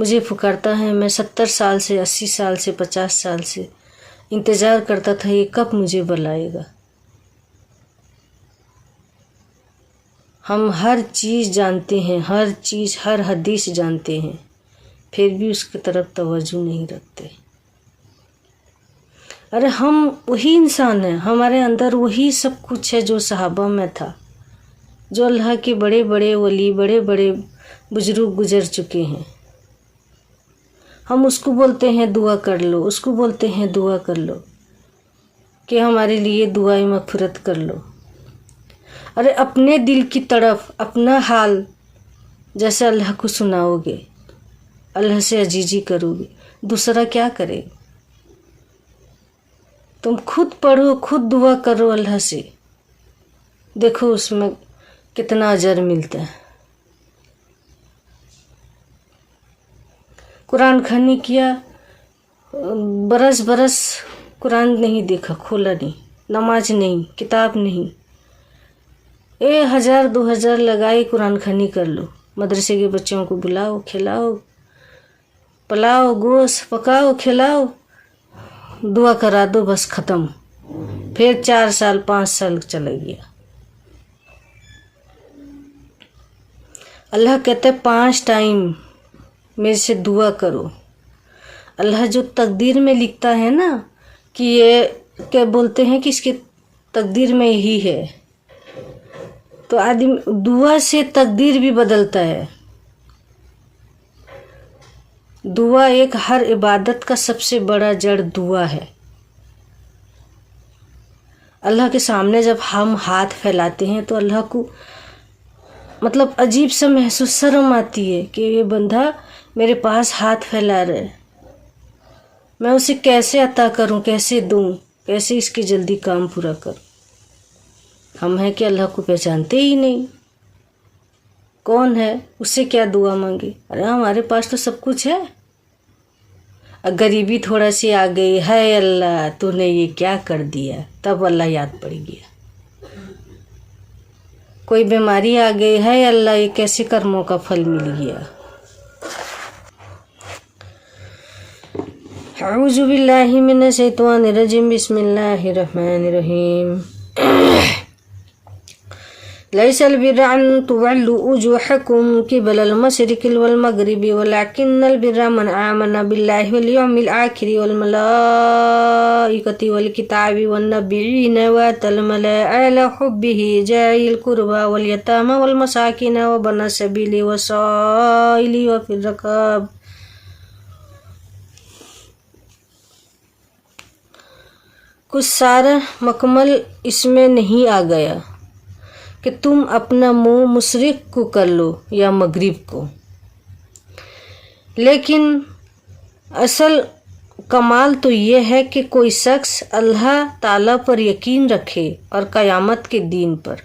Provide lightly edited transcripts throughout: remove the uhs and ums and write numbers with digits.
مجھے پکارتا ہے. میں 70 سال سے، 80 سال سے، 50 سال سے انتظار کرتا تھا یہ کب مجھے بلائے گا. ہم ہر چیز جانتے ہیں، ہر چیز، ہر حدیث جانتے ہیں، پھر بھی اس کی طرف توجہ نہیں رکھتے. ارے ہم وہی انسان ہیں، ہمارے اندر وہی سب کچھ ہے جو صحابہ میں تھا، جو اللہ کے بڑے بڑے ولی، بڑے بڑے بزرگ گزر چکے ہیں. ہم اس کو بولتے ہیں دعا کر لو، اس کو بولتے ہیں دعا کر لو کہ ہمارے لیے دعائیں مغفرت کر لو. ارے اپنے دل کی طرف اپنا حال جیسے اللہ کو سناؤ گے، اللہ سے عجیزی کرو گے، دوسرا کیا کرے؟ تم خود پڑھو، خود دعا کرو اللہ سے، دیکھو اس میں کتنا اجر ملتا ہے. قرآن خوانی کیا، برس برس قرآن نہیں دیکھا، کھولا نہیں، نماز نہیں، کتاب نہیں، 1000 2000 لگائے قرآن خوانی کر لو. مدرسے کے بچوں کو بلاؤ، کھلاؤ، پلاؤ، گوشت پکاؤ، کھلاؤ، دعا کرا دو، بس ختم. پھر 4 سال 5 سال چلا گیا. اللہ کہتے 5 ٹائم میرے سے دعا کرو. اللہ جو تقدیر میں لکھتا ہے نا کہ یہ کیا بولتے ہیں کہ اس کی تقدیر میں یہی ہے، تو آدمی دعا سے تقدیر بھی بدلتا ہے. دعا ایک ہر عبادت کا سب سے بڑا جڑ دعا ہے. اللہ کے سامنے جب ہم ہاتھ پھیلاتے ہیں تو اللہ کو مطلب عجیب سا محسوس، شرم آتی ہے کہ یہ بندہ میرے پاس ہاتھ پھیلا رہا ہے، میں اسے کیسے عطا کروں، کیسے دوں، کیسے اس کی جلدی کام پورا کروں. ہم ہیں کہ اللہ کو پہچانتے ہی نہیں، کون ہے، اس سے کیا دعا مانگے. ارے ہمارے پاس تو سب کچھ ہے. غریبی تھوڑا سی آ گئی، ہے اللہ تو نے یہ کیا کر دیا، تب اللہ یاد پڑ گیا. کوئی بیماری آ گئی، ہے اللہ یہ کیسے کرموں کا پھل مل گیا. اعوذ باللہ من الشیطان الرجیم، بسم اللہ الرحمن الرحیم. لیس البر ان تولوا وجوہکم قبل المشرق والمغرب ولکن البر من آمن باللہ والیوم الآخر والملائکۃ والکتاب والنبیین وآتى المال علی حبہ ذوی القربى والیتامى والمساکین وابن السبیل والسائلین وفی الرقاب. کچھ سارا مکمل اس میں نہیں آ گیا کہ تم اپنا منہ مشرق کو کر لو یا مغرب کو، لیکن اصل کمال تو یہ ہے کہ کوئی شخص اللہ تعالیٰ پر یقین رکھے اور قیامت کے دن پر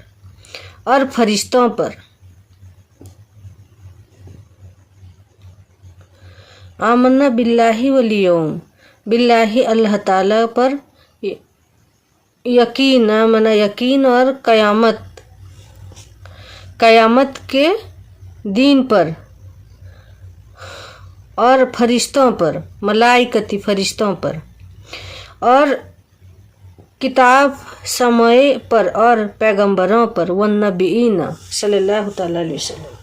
اور فرشتوں پر. آمنا باللہ والیوم، باللہ اللہ تعالیٰ پر یقین، آمنا یقین، اور قیامت کے دین پر اور فرشتوں پر، ملائکتی فرشتوں پر، اور کتاب سمائے پر اور پیغمبروں پر، والنبیین صلی اللہ تعالیٰ علیہ وسلم،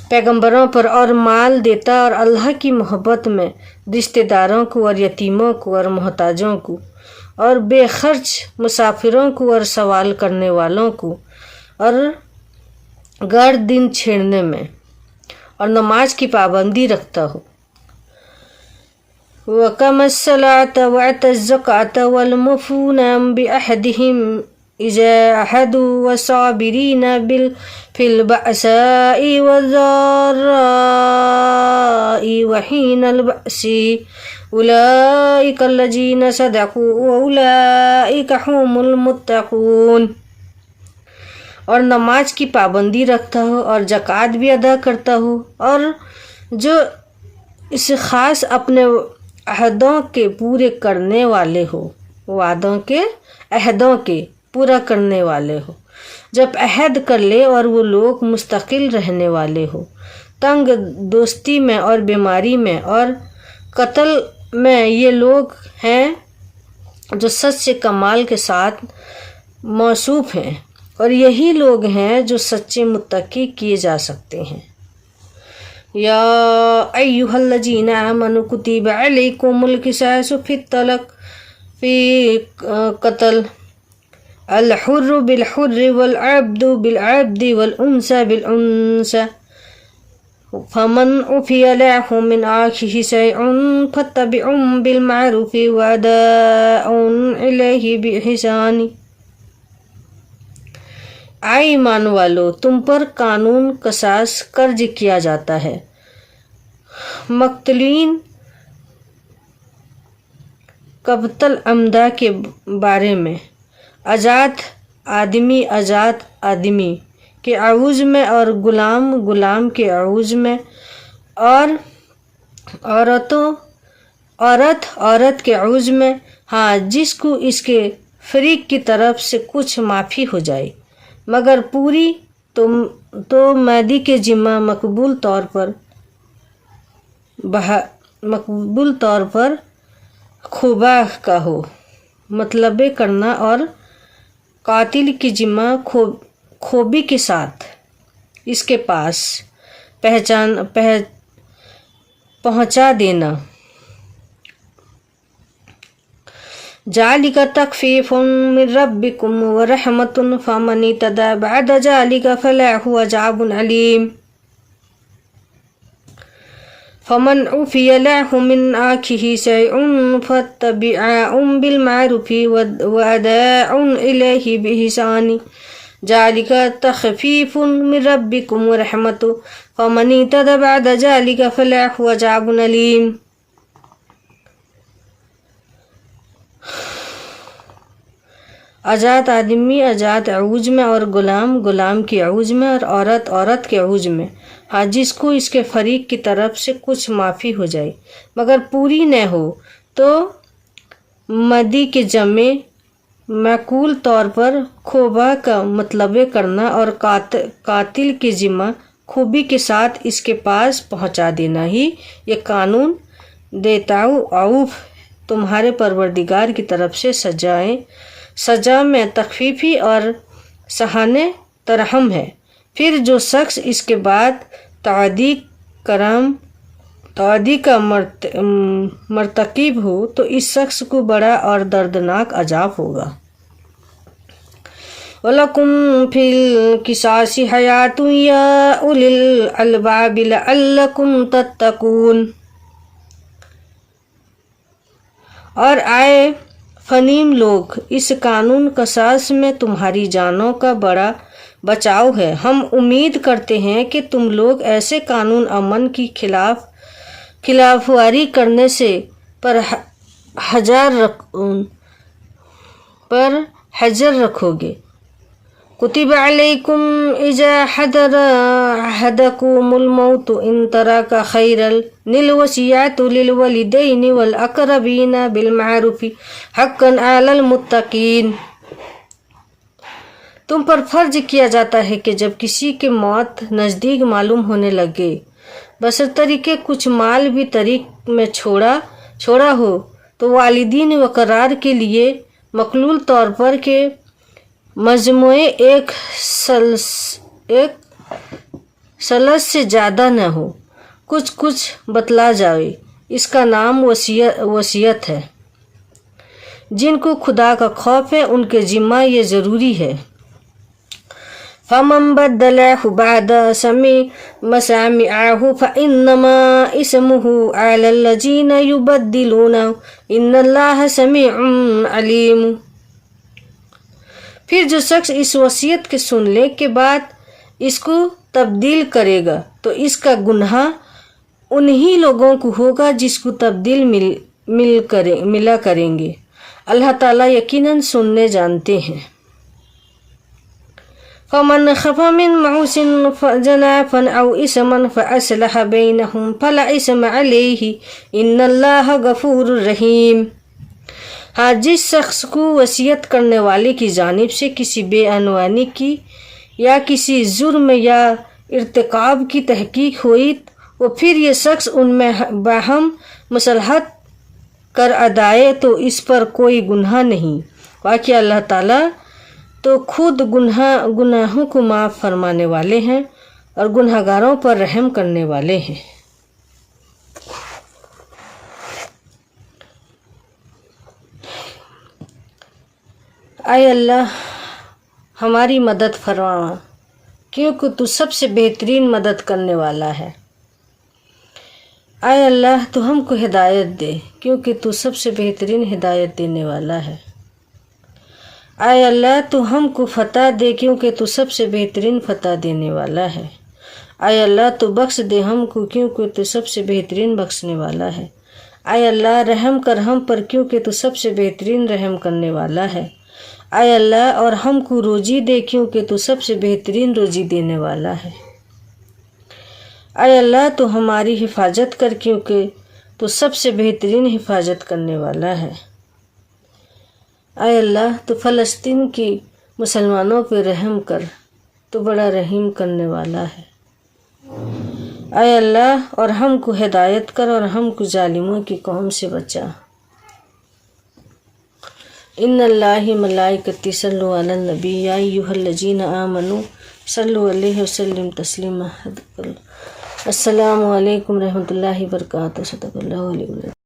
پیغمبروں پر، اور مال دیتا اور اللہ کی محبت میں رشتہ داروں کو اور یتیموں کو اور محتاجوں کو اور بے خرچ مسافروں کو اور سوال کرنے والوں کو اور غیر دن چھیڑنے میں، اور نماز کی پابندی رکھتا ہو. وَقَامَ الصَّلَاةَ وَآتَى الزَّكَاةَ وَالْمُوفُونَ بِعَهْدِهِمْ إِذَا عَاهَدُوا وَالصَّابِرِينَ فِي الْبَأْسَاءِ وَالضَّرَّاءِ وَحِينَ الْبَأْسِ أُولَئِكَ الَّذِينَ صَدَقُوا وَأُولَئِكَ هُمُ الْمُتَّقُونَ. اور نماز کی پابندی رکھتا ہو اور زکوٰۃ بھی ادا کرتا ہو، اور جو اس خاص اپنے عہدوں کے پورے کرنے والے ہو، وعدوں کے، عہدوں کے پورا کرنے والے ہو. جب عہد کر لے اور وہ لوگ مستقل رہنے والے ہو تنگ دوستی میں اور بیماری میں اور قتل میں یہ لوگ ہیں جو سچ سے کمال کے ساتھ موصوف ہیں، اور یہی لوگ ہیں جو سچے متقی کیے جا سکتے ہیں۔ یا ایھا الذین آمنوا کتب علیکم القصاص فی القتل الحر بالحر والعبد بالعبد والانثى بالانثى فمن عفی لہ من اخیہ شیء فاتباع بالمعروف واداء الیہ بإحسان۔ اے ایمان والو، تم پر قانون قصاص فرض کیا جاتا ہے۔ مقتولین قتل عمدہ کے بارے میں آزاد آدمی کے عوض میں اور غلام کے عوض میں، اور عورت کے عوض میں، ہاں جس کو اس کے فریق کی طرف سے کچھ معافی ہو جائے مگر پوری تو مادی کے ذمہ مقبول طور پر خوبہ کا ہو، مطلب کرنا اور قاتل کی ذمہ خوبی کے ساتھ اس کے پاس پہنچا دینا۔ ذالک تخفیف من ربکم ورحمۃ فمن اعتدی بعد ذالک فلہ عذاب علیم۔ فمن عفی لہ من اخیہ شیء فاتباع بالمعروف واداء الیہ بإحسان۔ ذالک تخفیف من ربکم ورحمۃ فمن اعتدی بعد ذالک فلہ عذاب علیم۔ آزاد آدمی آزاد عوض میں اور غلام کے عوض میں اور عورت کے عوض میں، ہاں جس کو اس کے فریق کی طرف سے کچھ معافی ہو جائے مگر پوری نہ ہو تو مدی کے جمع معقول طور پر خوبہ کا مطلب کرنا اور قاتل کے ذمہ خوبی کے ساتھ اس کے پاس پہنچا دینا ہی یہ قانون دیتاؤ تمہارے پروردگار کی طرف سے سزا میں تخفیفی اور سہانے ترحم ہے۔ پھر جو شخص اس کے بعد تعدی کا مرتکب ہو تو اس شخص کو بڑا اور دردناک عذاب ہوگا۔ وَلَكُمْ فِي الْقِصَاصِ حَيَاةٌ يَا أُولِي الْأَلْبَابِ لَعَلَّكُمْ تَتَّقُونَ۔ اور آئے فنیم لوگ، اس قانون قصاص میں تمہاری جانوں کا بڑا بچاؤ ہے۔ ہم امید کرتے ہیں کہ تم لوگ ایسے قانون امن کی خلاف ورزی کرنے سے حذر رکھو گے۔ کتب علیکم اذا حضر احدکم الموت ان ترک خیرا للوصیۃ للوالدین والاقربین بالمعروف حقا علی المتقین۔ تم پر فرض کیا جاتا ہے کہ جب کسی کی موت نزدیک معلوم ہونے لگے بشرطیکہ کہ کچھ مال بھی طریق میں چھوڑا ہو تو والدین وقرار کے لیے مقلول طور پر کے مجموعے ایک ثلث سے زیادہ نہ ہو، کچھ بتلا جائے۔ اس کا نام وصیت ہے۔ جن کو خدا کا خوف ہے ان کے ذمہ یہ ضروری ہے۔ فَمَن بَدَّلَهُ بَعْدَ مَسَامِعِهُ فَإِنَّمَا إِثْمُهُ عَلَى الَّذِينَ يُبَدِّلُونَهُ إِنَّ اللَّهَ سَمِيعٌ عَلِيمٌ۔ پھر جو شخص اس وصیت کے سننے کے بعد اس کو تبدیل کرے گا تو اس کا گناہ انہی لوگوں کو ہوگا جس کو تبدیل ملا کریں گے۔ اللہ تعالیٰ یقیناً سننے جانتے ہیں۔ فَمَنْ خَافَ مِنْ مُوصٍ جَنَافًا أَوْ إِثْمًا فَأَصْلَحَ بَيْنَهُمْ فَلَا إِثْمَ عَلَيْهِ إِنَّ اللَّهَ غَفُورٌ رَحِيمٌ۔ ہاں جس شخص کو وصیت کرنے والے کی جانب سے کسی بے عنوانی کی یا کسی جرم یا ارتکاب کی تحقیق ہوئی اور پھر یہ شخص ان میں باہم مصالحت کر ادائے تو اس پر کوئی گناہ نہیں۔ واقعہ اللہ تعالیٰ تو خود گناہوں کو معاف فرمانے والے ہیں اور گناہگاروں پر رحم کرنے والے ہیں۔ اے اللہ ہماری مدد فرما کیونکہ تو سب سے بہترین مدد کرنے والا ہے۔ اے اللہ تو ہم کو ہدایت دے کیونکہ تو سب سے بہترین ہدایت دینے والا ہے۔ اے اللہ تو ہم کو فتح دے کیونکہ تو سب سے بہترین فتح دینے والا ہے۔ اے اللہ تو بخش دے ہم کو کیونکہ تو سب سے بہترین بخشنے والا ہے۔ اے اللہ رحم کر ہم پر کیونکہ تو سب سے بہترین رحم کرنے والا ہے۔ اے اللہ اور ہم کو روزی دے کیونکہ تو سب سے بہترین روزی دینے والا ہے۔ اے اللہ تو ہماری حفاظت کر کیونکہ تو سب سے بہترین حفاظت کرنے والا ہے۔ اے اللہ تو فلسطین کی مسلمانوں پہ رحم کر تو بڑا رحیم کرنے والا ہے۔ اے اللہ اور ہم کو ہدایت کر اور ہم کو ظالموں کی قوم سے بچا۔ ان اللہ ملائکتی صلوا علی النبی یا ایھا الذین آمنوا صلوا علیہ وسلم تسلیما۔ السلام علیکم رحمۃ اللہ وبرکاتہ۔ صدق اللہ علیہ وسلم۔